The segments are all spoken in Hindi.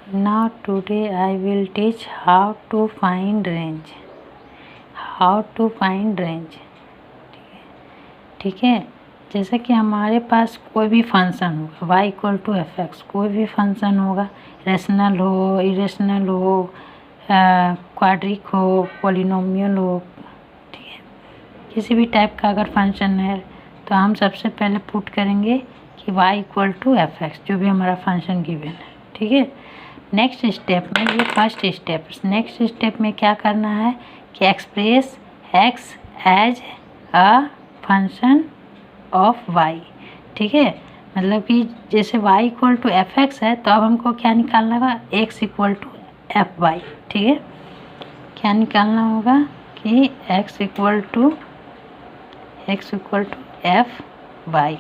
Now today I will teach how to find range. How to find range. ठीक है, जैसे कि हमारे पास कोई भी फंक्शन होगा y equal to f x, कोई भी फंक्शन होगा, रेशनल हो, इरेशनल हो, क्वाड्रिक हो, पॉलिनोमियल हो, ठीक है, किसी भी टाइप का अगर फंक्शन है तो हम सबसे पहले पुट करेंगे कि y equal to f x, जो भी हमारा फंक्शन गिवन है, ठीक है। नेक्स्ट स्टेप में, ये फर्स्ट स्टेप, नेक्स्ट स्टेप में क्या करना है कि express x as a function of y, ठीक है, मतलब कि जैसे y equal to f x है तो अब हमको क्या निकालना होगा, x equal to f y, ठीक है, क्या निकालना होगा कि x equal to f y,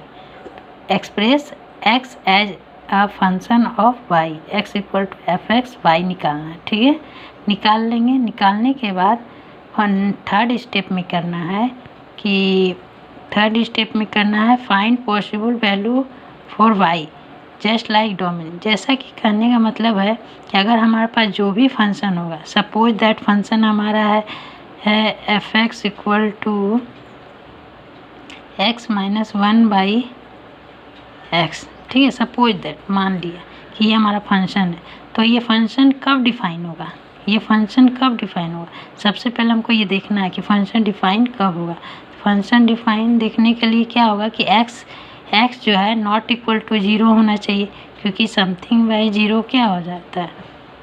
express x as a function of y, x equal to f x y निकालना है, ठीक है, निकाल लेंगे। निकालने के बाद थर्ड स्टेप में करना है कि find possible value for y just like domain. जैसा कि कहने का मतलब है कि अगर हमारे पास जो भी फंक्शन होगा, सपोज दैट फंक्शन हमारा है f x equal to x minus one by x, ठीक है, सपोज दैट, मान लिया कि ये हमारा फंक्शन है, तो ये फंक्शन कब डिफाइन होगा, सबसे पहले हमको ये देखना है कि फंक्शन डिफाइन कब होगा। फंक्शन डिफाइन देखने के लिए क्या होगा कि x जो है नॉट इक्वल टू 0 होना चाहिए, क्योंकि समथिंग बाई 0 क्या हो जाता है,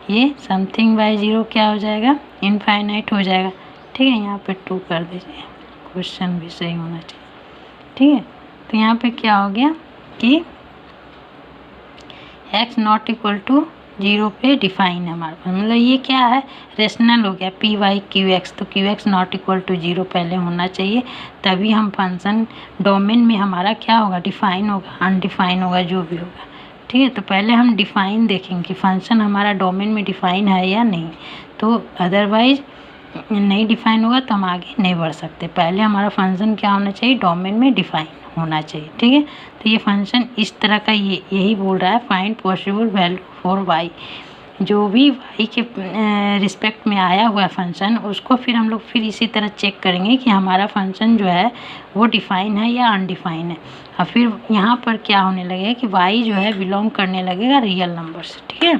ये समथिंग बाई 0 क्या हो जाएगा, इनफाइनाइट हो जाएगा, ठीक है। यहाँ पे 2 कर दीजिए, क्वेश्चन भी सही होना चाहिए, ठीक है। तो यहाँ पे क्या हो गया कि x नॉट इक्वल टू 0 पे डिफाइन है हमारे पास, मतलब ये क्या है, रेशनल हो गया पी वाई क्यू एक्स, तो q x not equal to 0 पहले होना चाहिए, तभी हम फंक्शन डोमेन में हमारा क्या होगा, डिफाइन होगा, अनडिफाइन होगा, जो भी होगा, ठीक है। तो पहले हम डिफाइन देखेंगे कि फंक्शन हमारा डोमेन में डिफाइन है या नहीं, तो अदरवाइज नहीं डिफाइन होगा तो हम आगे नहीं बढ़ सकते। पहले हमारा फंक्शन क्या होना चाहिए, डोमेन में डिफाइन होना चाहिए, ठीक है। तो ये फंक्शन इस तरह का यही बोल रहा है, find possible value for y, जो भी y के रिस्पेक्ट में आया हुआ है फंक्शन, उसको फिर हम लोग फिर इसी तरह चेक करेंगे कि हमारा फंक्शन जो है वो डिफाइन है या अनडिफाइन है। और फिर यहाँ पर क्या होने लगेगा कि y जो है बिलोंग करने लगेगा रियल नंबर से, ठीक है,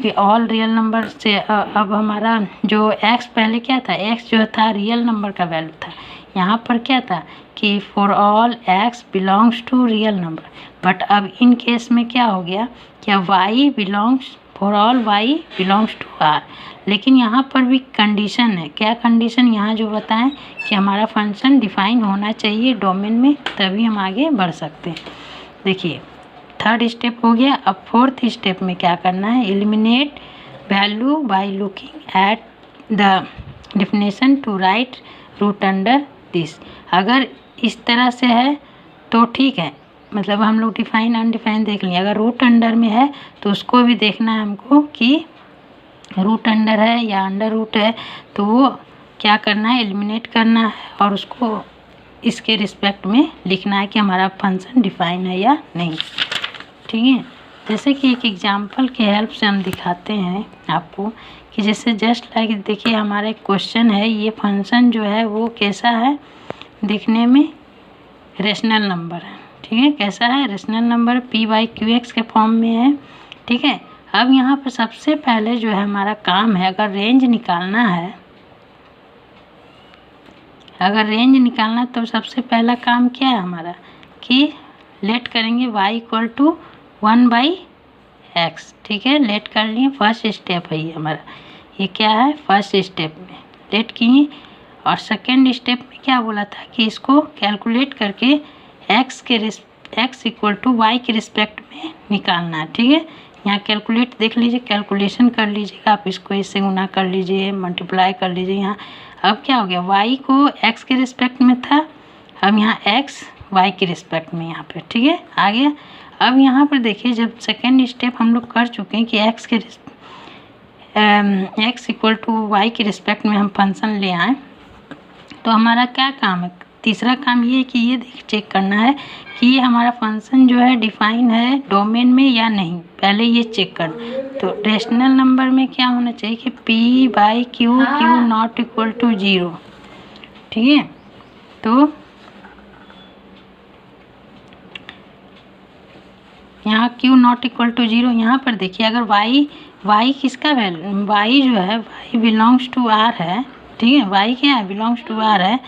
कि ऑल रियल नंबर से। अब हमारा जो x पहले क्या था, x जो था रियल नंबर का वैल्यू था, यहाँ पर क्या था कि for all x belongs to real number, but अब इन केस में क्या हो गया कि y belongs, for all y belongs to r, लेकिन यहाँ पर भी कंडीशन है, क्या कंडीशन यहाँ जो बताएं कि हमारा फंक्शन डिफाइन होना चाहिए डोमेन में, तभी हम आगे बढ़ सकते हैं। देखिए थर्ड स्टेप हो गया। अब फोर्थ स्टेप में क्या करना है, eliminate value by looking at the definition to write root under this. अगर इस तरह से है तो ठीक है, मतलब हम लोग डिफाइन अनडिफाइन देख लेंगे। अगर रूट अंडर में है तो उसको भी देखना है हमको कि रूट अंडर है या अंडर रूट है, तो वो क्या करना है, एलिमिनेट करना है और उसको इसके रिस्पेक्ट में लिखना है कि हमारा फंक्शन डिफाइन है या नहीं, ठीक है। जैसे कि एक एग्जांपल के हेल्प से हम दिखाते हैं आपको कि जैसे जस्ट लाइक देखिए हमारा एक क्वेश्चन है, ये फंक्शन जो है वो कैसा है, देखने में रेशनल नंबर है, ठीक है, कैसा है, rational number p y q x के फॉर्म में है, ठीक है। अब यहाँ पर सबसे पहले जो है हमारा काम है, अगर रेंज निकालना है, तो सबसे पहला काम क्या है हमारा कि लेट करेंगे y equal to 1 by x, ठीक है, लेट कर लिए, फर्स्ट स्टेप है ये हमारा, ये क्या है, फर्स्ट स्टेप में लेट किए। और सेकेंड स्टेप में क्या बोला था कि इसको कैलकुलेट करके x इक्वल टू वाई के रिस्पेक्ट में निकालना है, ठीक है। यहाँ कैलकुलेट देख लीजिए, कैलकुलेशन कर लीजिएगा आप, इसको इससे गुना कर लीजिए, मल्टीप्लाई कर लीजिए। यहाँ अब क्या हो गया, y को x के रिस्पेक्ट में था, अब यहाँ x y के रिस्पेक्ट में यहाँ पे, ठीक है, आ गया। अब यहाँ पर देखिए जब सेकेंड स्टेप हम लोग कर चुके हैं कि x इक्वल टू वाई के रिस्पेक्ट में हम फंक्शन ले आए, तो हमारा क्या काम है, तीसरा काम ये है कि ये चेक करना है कि ये हमारा फंक्शन जो है डिफाइन है डोमेन में या नहीं, पहले ये चेक कर। तो रेशनल नंबर में क्या होना चाहिए कि p by q not equal to 0, ठीक है। तो यहाँ q नॉट इक्वल टू 0, यहाँ पर देखिए अगर y किसका वैल्यू, y जो है y बिलोंग्स टू r है, ठीक है। y क्या है, बिलोंग्स टू r है,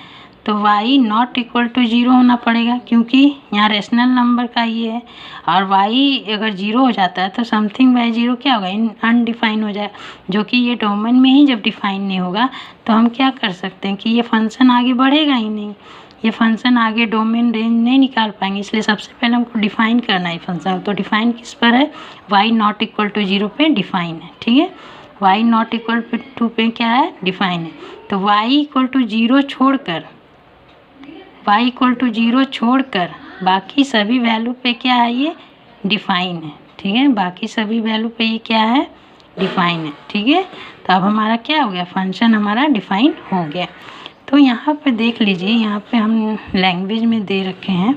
तो y नॉट इक्वल टू 0 होना पड़ेगा, क्योंकि यहाँ रेशनल नंबर का ये है। और y अगर 0 हो जाता है तो समथिंग बाय 0 क्या होगा, अनडिफाइन हो जाएगा, जो कि ये डोमेन में ही जब डिफाइन नहीं होगा तो हम क्या कर सकते हैं कि ये फंक्शन आगे बढ़ेगा ही नहीं, ये फंक्शन आगे डोमेन रेंज नहीं निकाल पाएंगे। इसलिए सबसे पहले हमको डिफाइन करना है फंक्शन। तो डिफाइन किस पर है, y नॉट इक्वल टू 0 पे डिफाइन है, ठीक है। y नॉट इक्वल टू पे क्या है, डिफाइन है। तो y इक्वल टू 0 छोड़कर बाकी सभी वैल्यू पे क्या है, ये डिफाइन है, ठीक है। बाकी सभी वैल्यू पे ये क्या है, डिफाइन है, ठीक है। तो अब हमारा क्या हो गया, फंक्शन हमारा डिफाइन हो गया। तो यहाँ पे देख लीजिए, यहाँ पे हम लैंग्वेज में दे रखे हैं,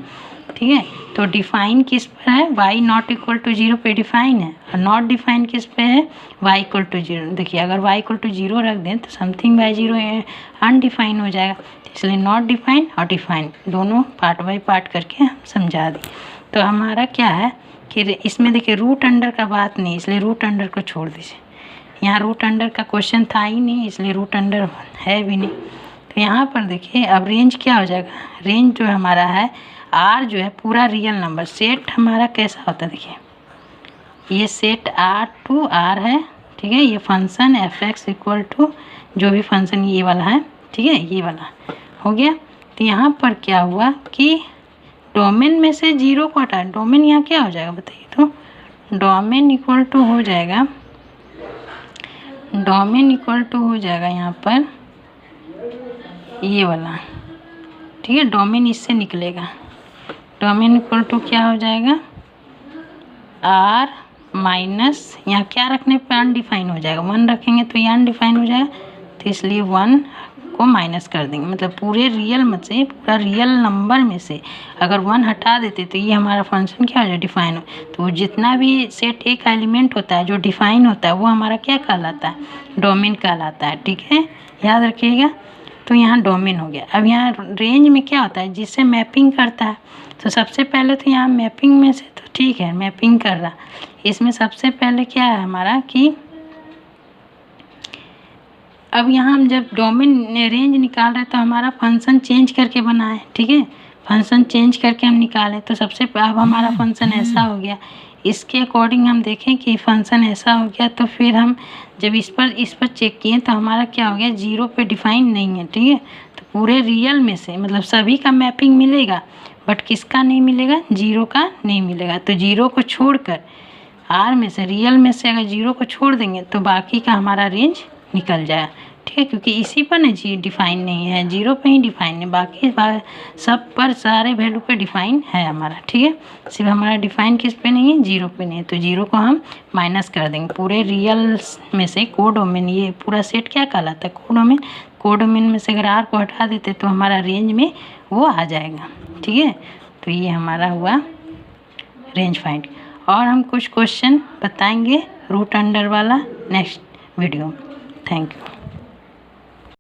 ठीक है। तो डिफाइन किस पर है, y नॉट इक्वल टू 0 पे डिफाइन है, और नॉट डिफाइन किस पे है, y इक्वल टू 0। देखिए अगर y इक्वल टू 0 रख दें तो समथिंग बाय 0 अनडिफाइन हो जाएगा, इसलिए नॉट डिफाइन और डिफाइन दोनों पार्ट बाय पार्ट करके हम समझा दें। तो हमारा क्या है कि इसमें देखिए रूट अंडर का बात नहीं, इसलिए रूट अंडर को छोड़ दीजिए। यहाँ रूट अंडर का क्वेश्चन था ही नहीं, इसलिए रूट अंडर है भी नहीं। तो यहाँ पर देखिए अब रेंज क्या हो जाएगा, रेंज जो हमारा है r जो है पूरा रियल नंबर, सेट हमारा कैसा होता है, देखिए ये सेट r टू r है, ठीक है। ये फंक्शन f(x) इक्वल टू जो भी फंक्शन ये वाला है, ठीक है, ये वाला हो गया। तो यहाँ पर क्या हुआ कि डोमेन में से 0 को हटा, डोमेन यहाँ क्या हो जाएगा बताइए, तो डोमेन इक्वल टू हो जाएगा, डोमेन इक्वल टू हो जाएगा यहाँ पर ये वाला, ठीक है। डोमेन इससे निकलेगा, डोमेन इक्वल टू क्या हो जाएगा, r माइनस यहाँ क्या रखने पे अनडिफाइन हो जाएगा, 1 रखेंगे तो ये अनडिफाइन हो जाएगा, तो इसलिए 1 को माइनस कर देंगे। मतलब पूरे रियल में से, पूरा रियल नंबर में से अगर 1 हटा देते तो ये हमारा फंक्शन क्या हो जाए, डिफाइन हो। तो जितना भी सेट ए का एलिमेंट होता है जो डिफाइन होता है वो हमारा क्या कहलाता है, डोमेन कहलाता है, ठीक है, याद रखिएगा। तो यहाँ डोमेन हो गया। अब यहाँ रेंज में क्या होता है, जिससे मैपिंग करता है। तो सबसे पहले तो यहाँ मैपिंग में से तो ठीक है मैपिंग कर रहा, इसमें सबसे पहले क्या है हमारा कि अब यहाँ हम जब डोमेन रेंज निकाल रहे तो हमारा फंक्शन चेंज करके बना है, ठीक है, फंक्शन चेंज करके हम निकालें। तो सबसे अब हमारा फंक्शन ऐसा हो गया, इसके अकॉर्डिंग हम देखें कि फंक्शन ऐसा हो गया। तो फिर हम जब इस पर चेक किए तो हमारा क्या हो गया, 0 पे डिफाइन नहीं है, ठीक है। तो पूरे रियल में से मतलब सभी का मैपिंग मिलेगा, बट किसका नहीं मिलेगा, 0 का नहीं मिलेगा। तो 0 को छोड़कर r में से, रियल में से अगर 0 को छोड़ देंगे तो बाकी का हमारा रेंज निकल जाएगा, ठीक है, क्योंकि इसी पर ना जी डिफाइन नहीं है, 0 पे ही डिफाइन है, बाकी सब पर सारे वैल्यू पे डिफाइन है हमारा, ठीक है। सिर्फ हमारा डिफाइन किस पे नहीं है, 0 पे नहीं है। तो 0 को हम माइनस कर देंगे पूरे रियल में से। कोडोमेन ये पूरा सेट क्या कहलाता है, कोडोमेन। कोडोमेन में से अगर r को हटा देते तो हमारा रेंज में वो आ जाएगा, ठीक है। तो ये हमारा हुआ रेंज फाइंड। और हम कुछ क्वेश्चन बताएंगे रूट अंडर वाला नेक्स्ट वीडियो में। Thank you.